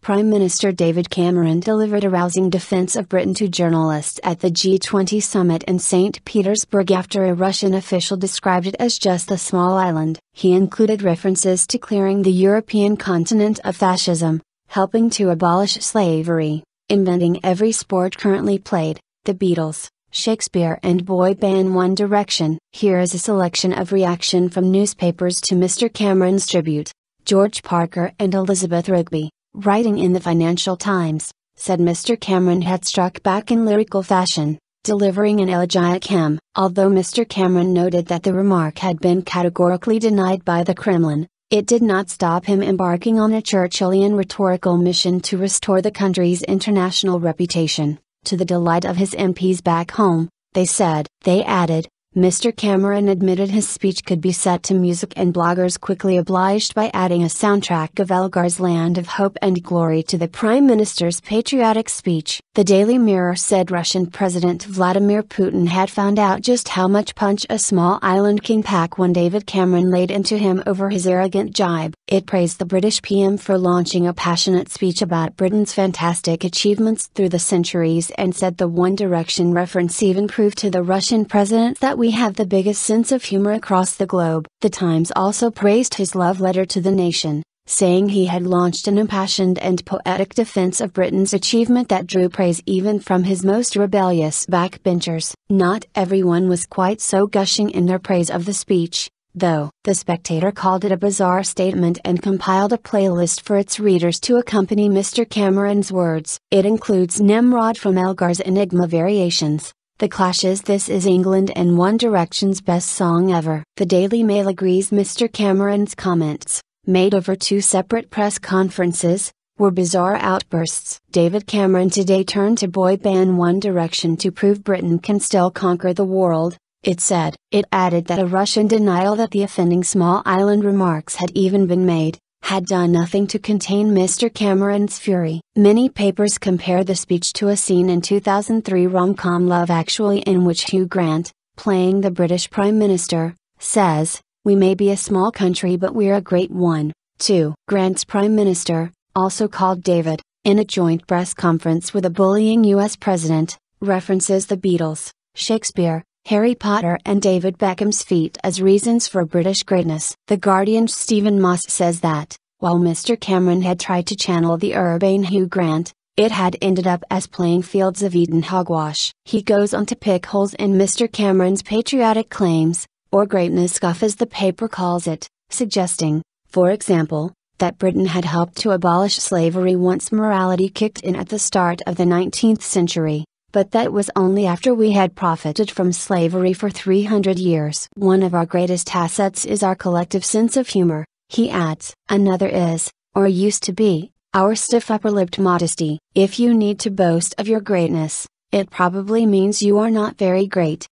Prime Minister David Cameron delivered a rousing defense of Britain to journalists at the G20 summit in St Petersburg after a Russian official described it as just a small island. He included references to clearing the European continent of fascism, helping to abolish slavery, inventing every sport currently played, the Beatles, Shakespeare and boy band One Direction. Here is a selection of reaction from newspapers to Mr. Cameron's tribute. George Parker and Elizabeth Rigby, writing in the Financial Times, said Mr. Cameron had struck back in lyrical fashion, delivering an elegiac hymn. Although Mr. Cameron noted that the remark had been categorically denied by the Kremlin, it did not stop him embarking on a Churchillian rhetorical mission to restore the country's international reputation. To the delight of his MPs back home, they said. They added, Mr. Cameron admitted his speech could be set to music and bloggers quickly obliged by adding a soundtrack of Elgar's Land of Hope and Glory to the Prime Minister's patriotic speech. The Daily Mirror said Russian President Vladimir Putin had found out just how much punch a small island can pack when David Cameron laid into him over his arrogant jibe. It praised the British PM for launching a passionate speech about Britain's fantastic achievements through the centuries and said the One Direction reference even proved to the Russian president that we have the biggest sense of humor across the globe. The Times also praised his love letter to the nation, saying he had launched an impassioned and poetic defense of Britain's achievement that drew praise even from his most rebellious backbenchers. Not everyone was quite so gushing in their praise of the speech, though. The Spectator called it a bizarre statement and compiled a playlist for its readers to accompany Mr. Cameron's words. It includes Nimrod from Elgar's Enigma Variations, The Clash's This Is England and One Direction's Best Song Ever. The Daily Mail agrees Mr. Cameron's comments, made over two separate press conferences, were bizarre outbursts. David Cameron today turned to boy band One Direction to prove Britain can still conquer the world, it said. It added that a Russian denial that the offending small island remarks had even been made, had done nothing to contain Mr. Cameron's fury. Many papers compare the speech to a scene in 2003 rom-com Love Actually, in which Hugh Grant, playing the British Prime Minister, says, "We may be a small country but we're a great one, too." Grant's Prime Minister, also called David, in a joint press conference with a bullying US President, references the Beatles, Shakespeare, Harry Potter and David Beckham's feat as reasons for British greatness. The Guardian's Stephen Moss says that, while Mr. Cameron had tried to channel the urbane Hugh Grant, it had ended up as playing Fields of Eden hogwash. He goes on to pick holes in Mr. Cameron's patriotic claims, or greatness scuff as the paper calls it, suggesting, for example, that Britain had helped to abolish slavery once morality kicked in at the start of the 19th century, but that was only after we had profited from slavery for 300 years. One of our greatest assets is our collective sense of humor, he adds. Another is, or used to be, our stiff upper-lipped modesty. If you need to boast of your greatness, it probably means you are not very great.